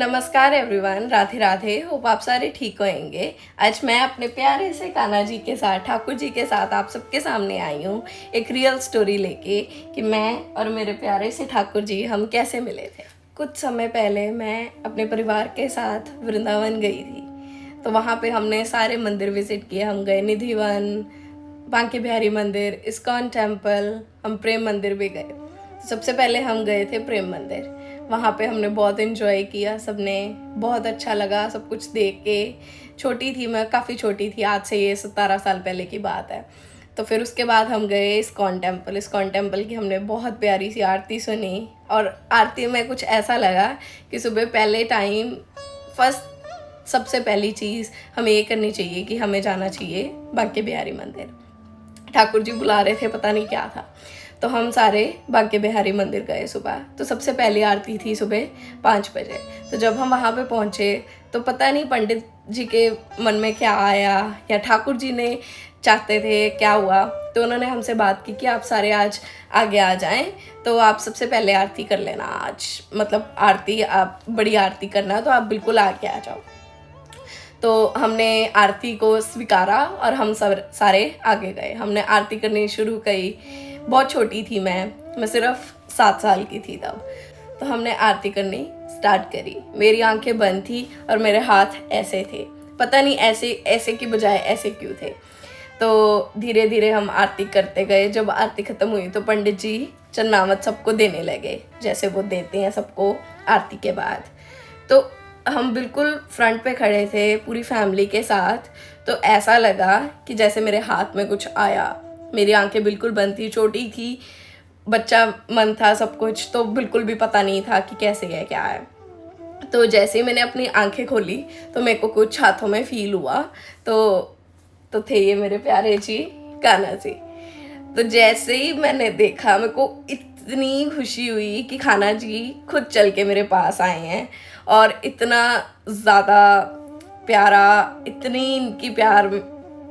नमस्कार everyone, Radhe Radhe. Hope आप सारे ठीक होंगे। आज मैं अपने प्यारे से कान्हा जी के साथ, ठाकुर जी के साथ आप सबके सामने आई हूँ एक रियल स्टोरी लेके कि मैं और मेरे प्यारे से ठाकुर जी हम कैसे मिले थे। कुछ समय पहले मैं अपने परिवार के साथ वृंदावन गई थी, तो वहाँ पे हमने सारे मंदिर विजिट किए। हम गए निधिवन, बांके बिहारी मंदिर, इस्कॉन टेम्पल, हम प्रेम मंदिर भी गए। सबसे पहले हम गए थे प्रेम मंदिर। वहाँ पे हमने बहुत इन्जॉय किया, सबने बहुत अच्छा लगा सब कुछ देख के। छोटी थी मैं, काफ़ी छोटी थी, आज से ये 17 साल पहले की बात है। तो फिर उसके बाद हम गए इस्कॉन टेम्पल। इस्कॉन टेम्पल की हमने बहुत प्यारी सी आरती सुनी, और आरती में कुछ ऐसा लगा कि सुबह पहले टाइम फर्स्ट सबसे पहली चीज़ हमें ये करनी चाहिए कि हमें जाना चाहिए बांके बिहारी मंदिर। ठाकुर जी बुला रहे थे, पता नहीं क्या था, तो हम सारे बांके बिहारी मंदिर गए सुबह। तो सबसे पहली आरती थी सुबह 5 बजे। तो जब हम वहाँ पे पहुँचे तो पता नहीं पंडित जी के मन में क्या आया या ठाकुर जी ने चाहते थे क्या हुआ, तो उन्होंने हमसे बात की कि आप सारे आज आगे आ जाएं, तो आप सबसे पहले आरती कर लेना आज, मतलब आरती आप बड़ी आरती करना, तो आप बिल्कुल आगे आ जाओ। तो हमने आरती को स्वीकारा और हम सब सारे आगे गए। हमने आरती करनी शुरू की। बहुत छोटी थी मैं सिर्फ 7 साल की थी तब। तो हमने आरती करनी स्टार्ट करी। मेरी आंखें बंद थी और मेरे हाथ ऐसे थे, पता नहीं ऐसे ऐसे की बजाय ऐसे क्यों थे। तो धीरे धीरे हम आरती करते गए। जब आरती ख़त्म हुई तो पंडित जी चन्नावत सबको देने लगे, जैसे वो देते हैं सबको आरती के बाद। तो हम बिल्कुल फ्रंट पे खड़े थे पूरी फैमिली के साथ। तो ऐसा लगा कि जैसे मेरे हाथ में कुछ आया। मेरी आंखें बिल्कुल बंद थी, छोटी थी, बच्चा मन था सब कुछ, तो बिल्कुल भी पता नहीं था कि कैसे है क्या है। तो जैसे ही मैंने अपनी आंखें खोली तो मेरे को कुछ हाथों में फील हुआ। तो थे ये मेरे प्यारे जी कान्हा जी। तो जैसे ही मैंने देखा, मेरे को इतनी खुशी हुई कि कान्हा जी खुद चल के मेरे पास आए हैं, और इतना ज़्यादा प्यारा, इतनी इनकी प्यार,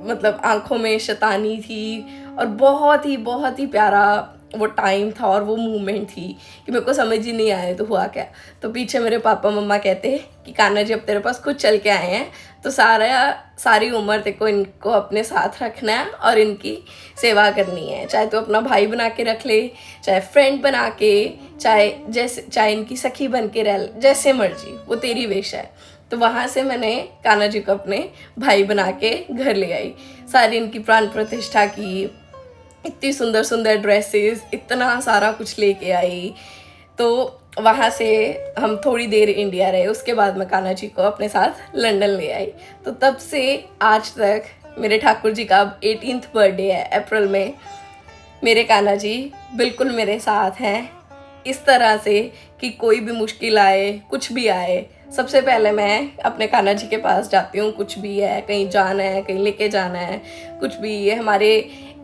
मतलब आंखों में शैतानी थी, और बहुत ही प्यारा वो टाइम था और वो मूवमेंट थी कि मेरे को समझ ही नहीं आया तो हुआ क्या। तो पीछे मेरे पापा मम्मा कहते हैं कि कान्हा जी अब तेरे पास खुद चल के आए हैं, तो सारी उम्र तेरे को इनको अपने साथ रखना है और इनकी सेवा करनी है। चाहे तो अपना भाई बना के रख ले, चाहे फ्रेंड बना के, चाहे इनकी सखी बन के रह, जैसे मर्जी, वो तेरी विश है। तो वहाँ से मैंने कान्हा जी को अपने भाई बना के घर ले आई। सारी इनकी प्राण प्रतिष्ठा की, इतनी सुंदर सुंदर ड्रेसेस, इतना सारा कुछ लेके आई। तो वहाँ से हम थोड़ी देर इंडिया रहे। उसके बाद मैं कान्हा जी को अपने साथ लंदन ले आई। तो तब से आज तक मेरे ठाकुर जी का अब 18th बर्थडे है अप्रैल में। मेरे कान्हा जी बिल्कुल मेरे साथ हैं, इस तरह से कि कोई भी मुश्किल आए, कुछ भी आए, सबसे पहले मैं अपने कान्हा जी के पास जाती हूँ। कुछ भी है, कहीं जाना है, कहीं लेके जाना है, कुछ भी, ये हमारे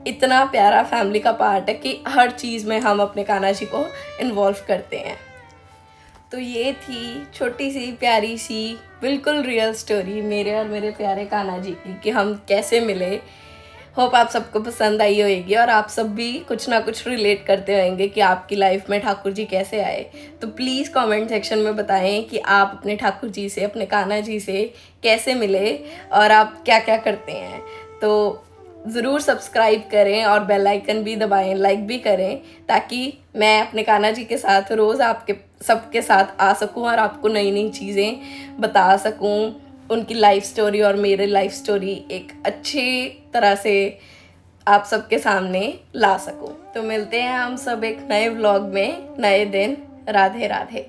इतना प्यारा फैमिली का पार्ट है कि हर चीज़ में हम अपने कान्हा जी को इन्वॉल्व करते हैं। तो ये थी छोटी सी प्यारी सी बिल्कुल रियल स्टोरी मेरे और मेरे प्यारे कान्हा जी की कि हम कैसे मिले। होप आप सबको पसंद आई होगी और आप सब भी कुछ ना कुछ रिलेट करते होंगे कि आपकी लाइफ में ठाकुर जी कैसे आए। तो प्लीज़ कमेंट सेक्शन में बताएं कि आप अपने ठाकुर जी से, अपने कान्हा जी से कैसे मिले और आप क्या क्या करते हैं। तो ज़रूर सब्सक्राइब करें और बेल आइकन भी दबाएं, लाइक भी करें, ताकि मैं अपने कान्हा जी के साथ रोज़ आपके सबके साथ आ सकूं और आपको नई नई चीज़ें बता सकूं, उनकी लाइफ स्टोरी और मेरे लाइफ स्टोरी एक अच्छी तरह से आप सबके सामने ला सकूं। तो मिलते हैं हम सब एक नए व्लॉग में, नए दिन। राधे राधे।